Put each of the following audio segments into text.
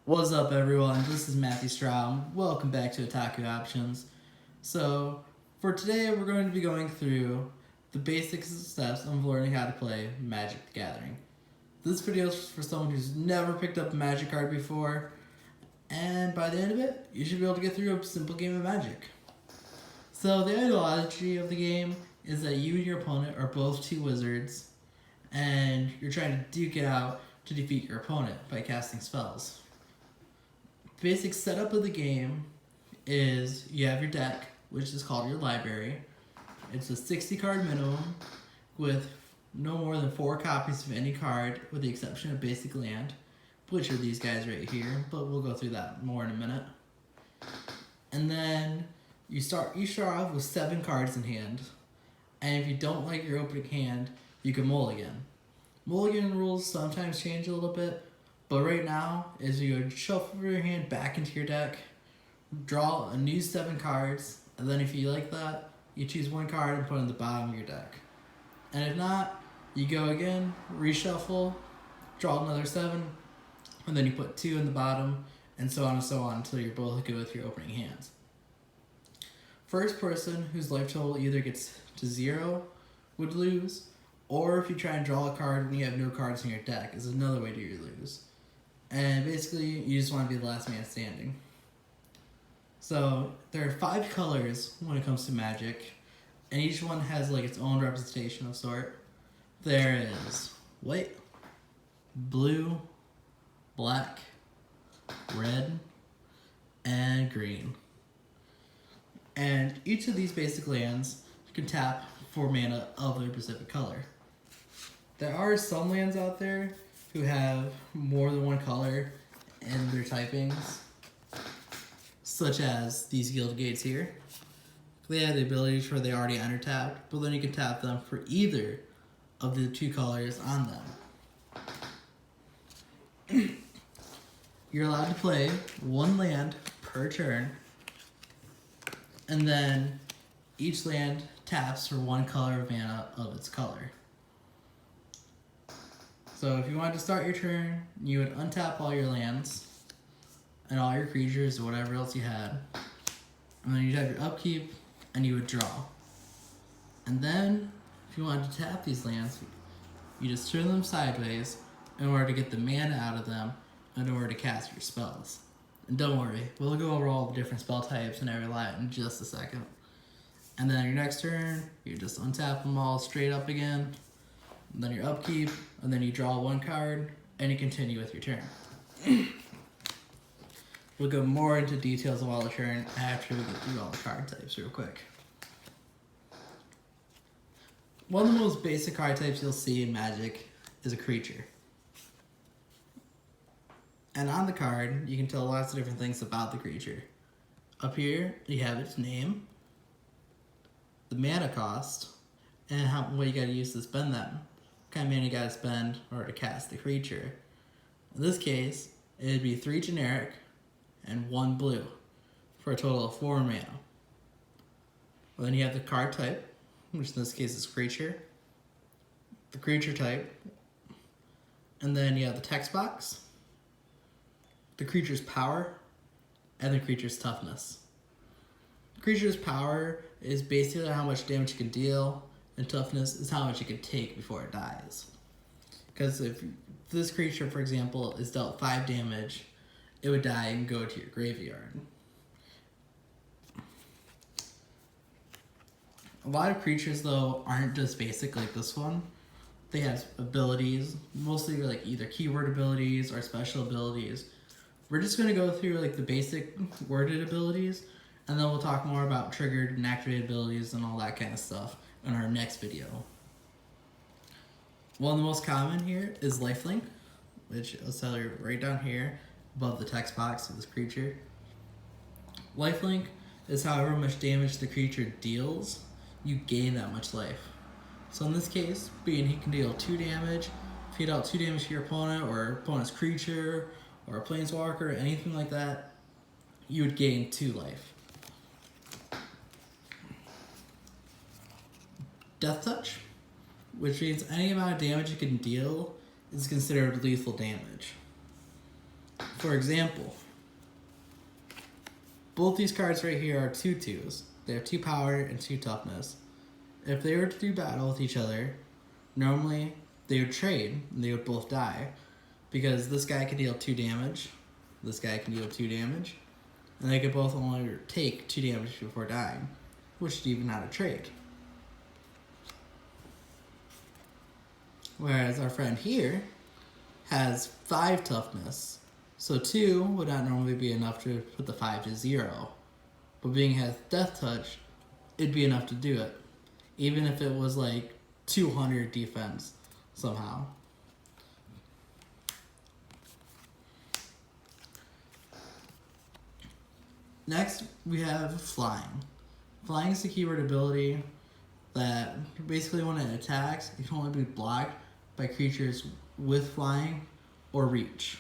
What's up, everyone? This is Mathew Strom. Welcome back to Otaku Options. So, for today, we're going to be going through the basic steps of learning how to play Magic the Gathering. This video is for someone who's never picked up a Magic card before, and by the end of it, you should be able to get through a simple game of Magic. So, the ideology of the game is that you and your opponent are both two wizards, and you're trying to duke it out to defeat your opponent by casting spells. Basic setup of the game is you have your deck, which is called your library. It's a 60 card minimum with no more than 4 copies of any card, with the exception of basic land, which are these guys right here, but we'll go through that more in a minute. And then you start off with 7 cards in hand, and if you don't like your opening hand, you can mulligan. Mulligan rules sometimes change a little bit, but right now is you would shuffle your hand back into your deck, draw a new 7 cards, and then if you like that, you choose 1 card and put it in the bottom of your deck. And if not, you go again, reshuffle, draw another 7, and then you put 2 in the bottom, and so on until you're both good with your opening hands. First person whose life total either gets to 0 would lose, or if you try and draw a card when you have no cards in your deck is another way to lose. And basically, you just want to be the last man standing. So, there are 5 colors when it comes to Magic, and each one has like its own representation of sort. There is white, blue, black, red, and green. And each of these basic lands can tap 4 mana of their specific color. There are some lands out there who have more than 1 color in their typings, such as these Guild Gates here. They have the abilities where they already undertapped, but then you can tap them for either of the 2 colors on them. You're allowed to play 1 land per turn, and then each land taps for 1 color of mana of its color. So if you wanted to start your turn, you would untap all your lands and all your creatures or whatever else you had. And then you'd have your upkeep and you would draw. And then if you wanted to tap these lands, you just turn them sideways in order to get the mana out of them in order to cast your spells. And don't worry, we'll go over all the different spell types and every line in just a second. And then your next turn, you just untap them all straight up again. And then your upkeep, and then you draw 1 card, and you continue with your turn. We'll go more into details of all the turn after we get through all the card types real quick. One of the most basic card types you'll see in Magic is a creature. And on the card, you can tell lots of different things about the creature. Up here, you have its name, the mana cost, and what you gotta use to spend them. Kind of mana you gotta spend in order to cast the creature. In this case, it'd be 3 generic and 1 blue for a total of 4 mana. Well, then you have the card type, which in this case is creature, the creature type, and then you have the text box, the creature's power, and the creature's toughness. The creature's power is basically how much damage you can deal, and toughness is how much it can take before it dies. Because if this creature, for example, is dealt 5 damage, it would die and go to your graveyard. A lot of creatures, though, aren't just basic like this one. They have abilities, mostly like either keyword abilities or special abilities. We're just going to go through like the basic worded abilities, and then we'll talk more about triggered and activated abilities and all that kind of stuff in our next video. One of the most common here is Lifelink, which I'll tell you right down here above the text box of this creature. Lifelink is however much damage the creature deals, you gain that much life. So in this case, being he can deal 2 damage, if he dealt 2 damage to your opponent or opponent's creature or a planeswalker or anything like that, you would gain 2 life. Death Touch, which means any amount of damage you can deal is considered lethal damage. For example, both these cards right here are 2/2s. They have 2 power and 2 toughness. If they were to do battle with each other, normally they would trade and they would both die, because this guy can deal 2 damage, this guy can deal 2 damage, and they could both only take 2 damage before dying, which is even not a trade. Whereas our friend here has 5 toughness, so 2 would not normally be enough to put the 5 to 0. But being has death touch, it'd be enough to do it, even if it was like 200 defense somehow. Next, we have flying. Flying is a keyword ability that basically when it attacks, it can only be blocked by creatures with flying or reach.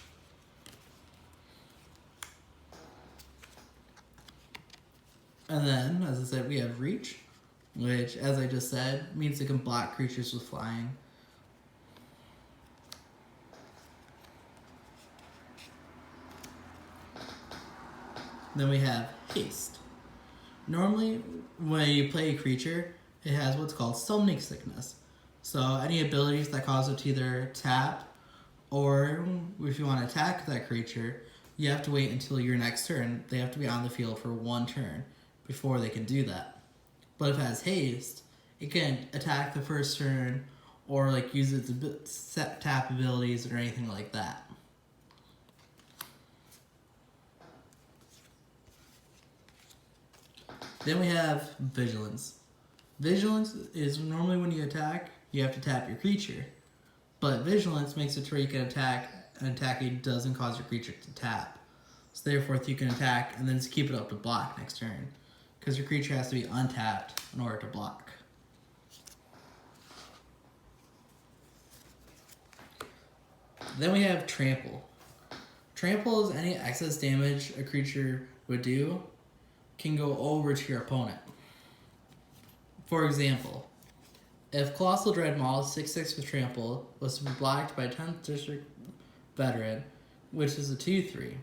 And then, as I said, we have reach, which, as I just said, means it can block creatures with flying. Then we have haste. Normally, when you play a creature, it has what's called summoning sickness. So any abilities that cause it to either tap, or if you want to attack that creature, you have to wait until your next turn. They have to be on the field for 1 turn before they can do that. But if it has haste, it can attack the first turn or like use its set tap abilities or anything like that. Then we have Vigilance. Vigilance is normally when you attack, you have to tap your creature. But Vigilance makes it to where you can attack, and attacking doesn't cause your creature to tap. So therefore you can attack and then just keep it up to block next turn, because your creature has to be untapped in order to block. Then we have Trample. Trample is any excess damage a creature would do can go over to your opponent. For example, if Colossal Dread Maul 6/6 with Trample was to be blocked by 10th District Veteran, which is a 2/3,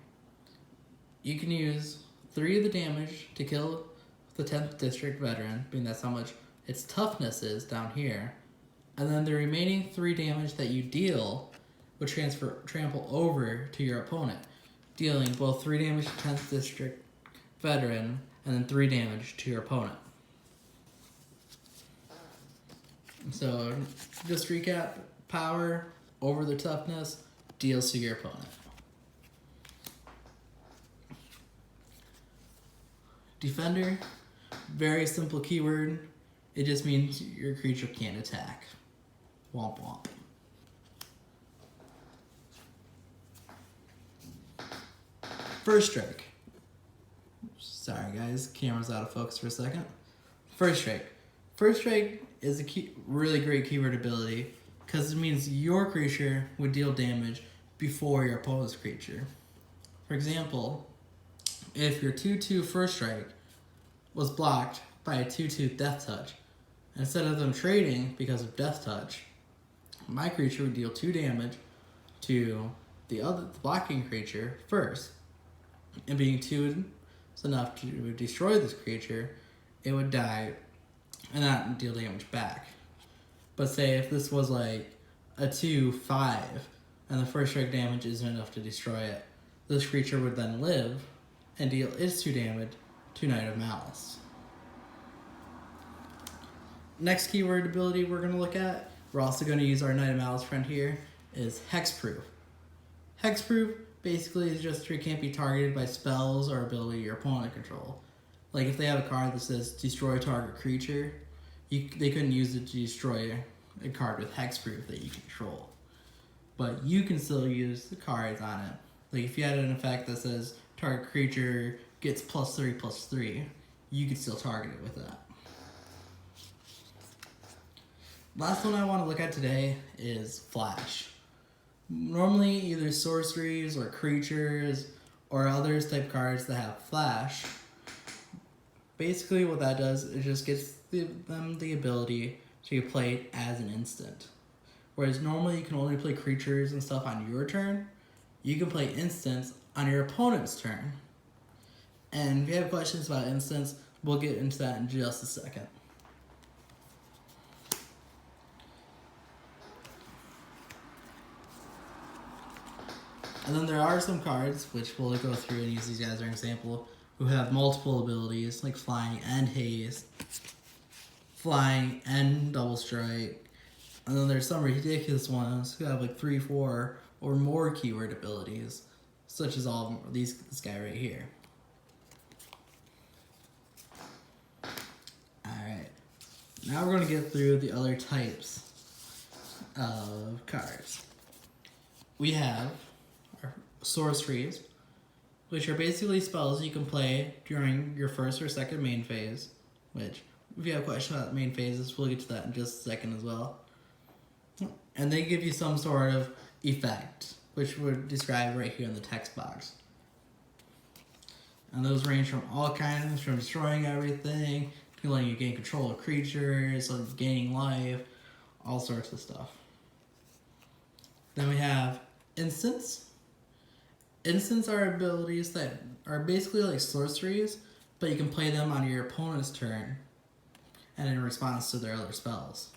you can use 3 of the damage to kill the 10th District Veteran, being that's how much its toughness is down here, and then the remaining 3 damage that you deal would transfer Trample over to your opponent, dealing both 3 damage to 10th District Veteran and then 3 damage to your opponent. So, just to recap, power over the toughness deals to your opponent. Defender, very simple keyword. It just means your creature can't attack. Womp womp. First Strike. Sorry guys, camera's out of focus for a second. First Strike. First Strike is a really great keyword ability because it means your creature would deal damage before your opponent's creature. For example, if your 2/2 First Strike was blocked by a 2/2 Death Touch, instead of them trading because of Death Touch, my creature would deal 2 damage to the blocking creature first, and being 2 is enough to destroy this creature, it would die and not deal damage back. But say if this was like a 2/5 and the First Strike damage isn't enough to destroy it, this creature would then live and deal its 2 damage to Knight of Malice. Next keyword ability we're going to look at, we're also going to use our Knight of Malice friend here, is Hexproof. Hexproof basically is just it can't be targeted by spells or ability your opponent control. Like if they have a card that says destroy target creature, they couldn't use it to destroy a card with Hexproof that you control. But you can still use the cards on it. Like if you had an effect that says target creature gets +3/+3, you could still target it with that. Last one I want to look at today is Flash. Normally either sorceries or creatures or others type cards that have Flash, basically what that does is just gets them the ability to get played as an instant. Whereas normally you can only play creatures and stuff on your turn, you can play instants on your opponent's turn. And if you have questions about instants, we'll get into that in just a second. And then there are some cards, which we'll go through and use these guys as an example, who have multiple abilities, like flying and haste, flying and double strike. And then there's some ridiculous ones who have like 3, 4, or more keyword abilities, such as all of them, this guy right here. Alright, now we're going to get through the other types of cards. We have our sorceries, which are basically spells you can play during your first or second main phase, which, if you have questions about main phases, we'll get to that in just a second as well. And they give you some sort of effect, which we're described right here in the text box. And those range from all kinds, from destroying everything, to letting you gain control of creatures, like gaining life, all sorts of stuff. Then we have instants. Instants are abilities that are basically like sorceries, but you can play them on your opponent's turn and in response to their other spells.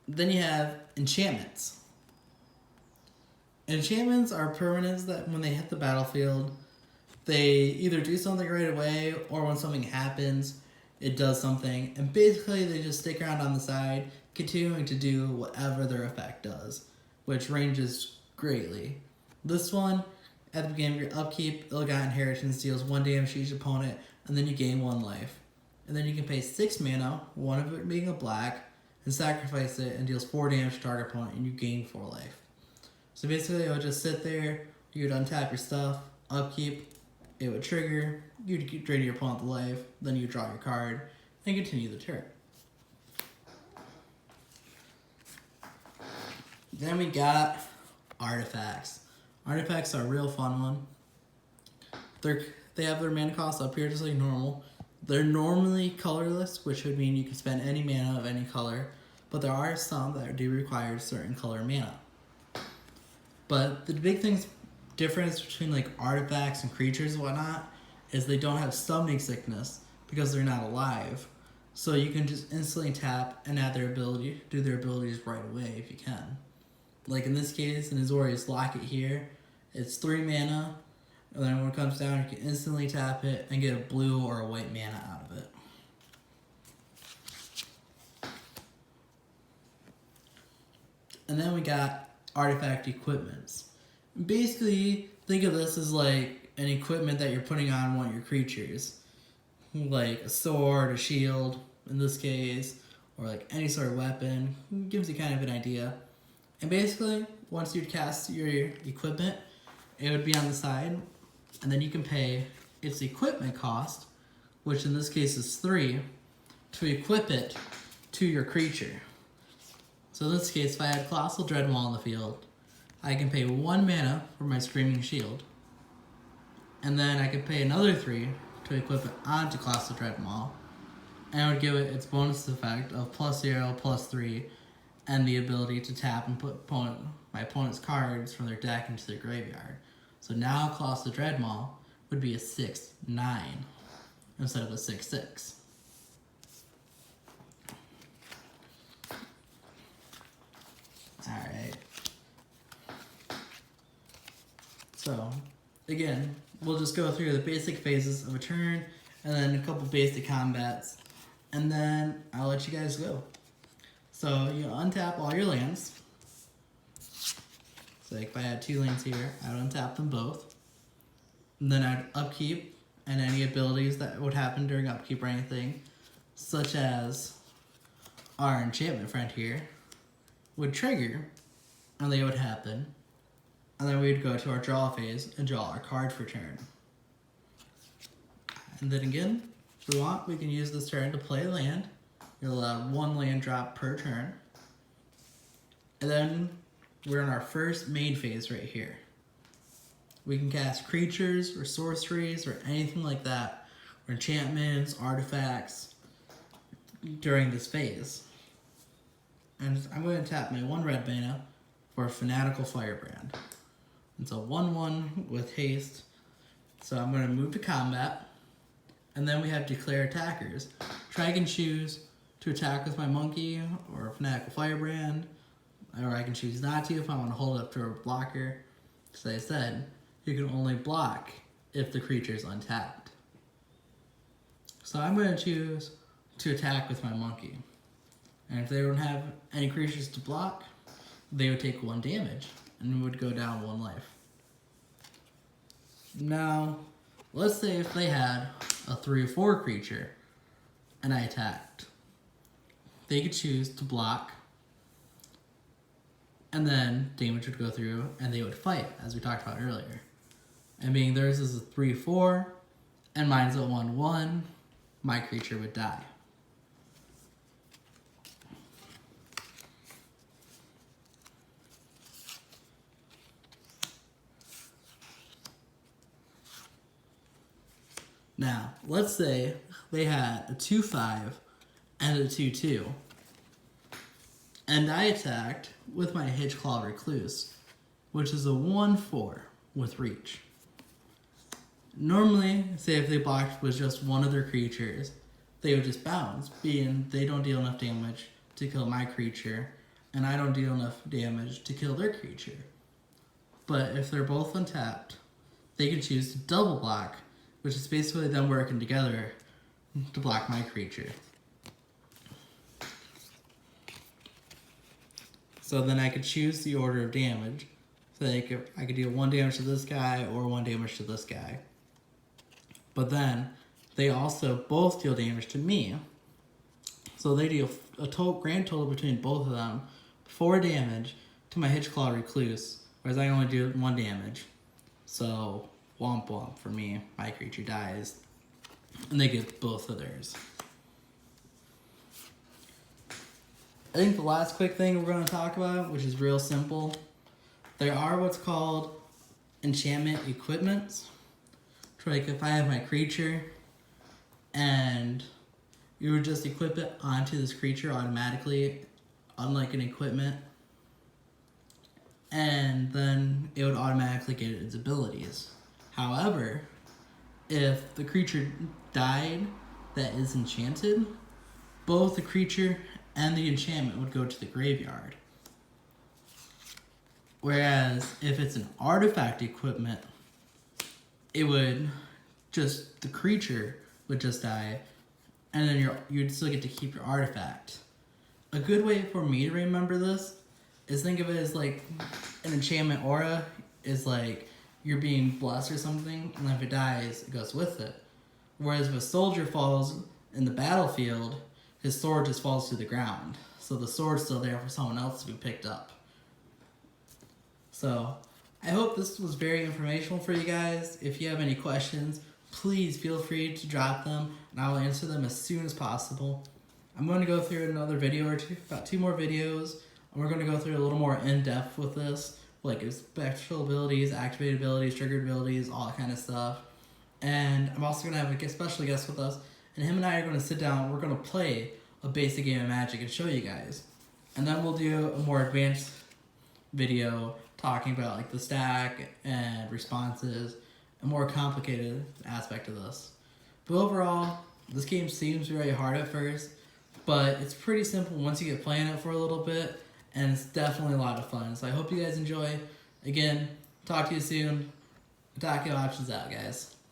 Then you have enchantments. Enchantments are permanents that when they hit the battlefield, they either do something right away, or when something happens, it does something, and basically they just stick around on the side, continuing to do whatever their effect does, which ranges greatly. This one, at the beginning of your upkeep, Ill-Gotten Inheritance deals 1 damage to each opponent, and then you gain 1 life. And then you can pay 6 mana, one of it being a black, and sacrifice it, and deals 4 damage to target opponent, and you gain 4 life. So basically, it would just sit there, you would untap your stuff, upkeep, it would trigger, you'd drain your opponent the life, then you draw your card, and continue the turn. Then we got artifacts. Artifacts are a real fun one. They have their mana cost up here just like normal. They're normally colorless, which would mean you can spend any mana of any color, but there are some that do require certain color mana. But the big difference between like artifacts and creatures and whatnot is they don't have summoning sickness because they're not alive. So you can just instantly tap and add their ability, do their abilities right away if you can. Like in this case, in Azorius Locket here, it's 3 mana, and then when it comes down, you can instantly tap it and get a blue or a white mana out of it. And then we got artifact equipments. Basically, think of this as like an equipment that you're putting on one of your creatures. Like a sword, a shield, in this case, or like any sort of weapon. It gives you kind of an idea. And basically, once you cast your equipment, it would be on the side, and then you can pay its equipment cost, which in this case is 3, to equip it to your creature. So in this case, if I had Colossal Dreadmaw in the field, I can pay 1 mana for my Screaming Shield, and then I could pay another 3 to equip it onto Colossal Dreadmaw, and I would give it its bonus effect of +0, +3, and the ability to tap and put my opponent's cards from their deck into their graveyard. So now Colossal Dreadmaw would be a 6/9 instead of a 6/6. Alright. So, again, we'll just go through the basic phases of a turn, and then a couple basic combats, and then I'll let you guys go. So, you untap all your lands. So, like if I had 2 lands here, I would untap them both. And then I'd upkeep, and any abilities that would happen during upkeep or anything, such as our enchantment friend here, would trigger, and they would happen. And then we'd go to our draw phase and draw our card for turn. And then again, if we want, we can use this turn to play land. You're allowed 1 land drop per turn. And then we're in our first main phase right here. We can cast creatures or sorceries or anything like that, or enchantments, artifacts, during this phase. And I'm going to tap my 1 red mana for Fanatical Firebrand. It's a 1/1 with haste. So I'm going to move to combat. And then we have declare attackers. I can choose to attack with my monkey or Fanatical Firebrand. Or I can choose not to if I want to hold it up to a blocker. As I said, you can only block if the creature is untapped. So I'm going to choose to attack with my monkey. And if they don't have any creatures to block, they would take 1 damage and would go down 1 life. Now, let's say if they had a 3 or 4 creature and I attacked. They could choose to block, and then damage would go through and they would fight, as we talked about earlier. And being theirs is a 3/4 and mine's a 1/1, my creature would die. Now, let's say they had a 2/5 and a 2/2. And I attacked with my Hitchclaw Recluse, which is a 1/4 with reach. Normally, say if they blocked with just one of their creatures, they would just bounce, being they don't deal enough damage to kill my creature, and I don't deal enough damage to kill their creature. But if they're both untapped, they can choose to double block, which is basically them working together to block my creature. So then I could choose the order of damage. So I could deal 1 damage to this guy or 1 damage to this guy. But then they also both deal damage to me. So they deal a grand total between both of them 4 damage to my Hitchclaw Recluse, whereas I only do 1 damage. So womp womp for me, my creature dies, and they get both of theirs. I think the last quick thing we're going to talk about, which is real simple, there are what's called enchantment equipments. Like if I have my creature and you would just equip it onto this creature automatically, unlike an equipment, and then it would automatically get its abilities. However, if the creature died that is enchanted, both the creature and the enchantment would go to the graveyard. Whereas if it's an artifact equipment, it would just, the creature would just die, and then you'd still get to keep your artifact. A good way for me to remember this is think of it as like an enchantment aura is like you're being blessed or something, and if it dies, it goes with it. Whereas if a soldier falls in the battlefield, his sword just falls to the ground. So the sword's still there for someone else to be picked up. So I hope this was very informational for you guys. If you have any questions, please feel free to drop them, and I will answer them as soon as possible. I'm going to go through another video or two, about 2 more videos, and we're going to go through a little more in-depth with this, like special abilities, activated abilities, triggered abilities, all that kind of stuff. And I'm also going to have a special guest with us, and him and I are going to sit down, we're going to play a basic game of Magic and show you guys. And then we'll do a more advanced video talking about like the stack and responses, a more complicated aspect of this. But overall, this game seems very hard at first, but it's pretty simple once you get playing it for a little bit, and it's definitely a lot of fun. So I hope you guys enjoy. Again, talk to you soon. Otaku Options out, guys.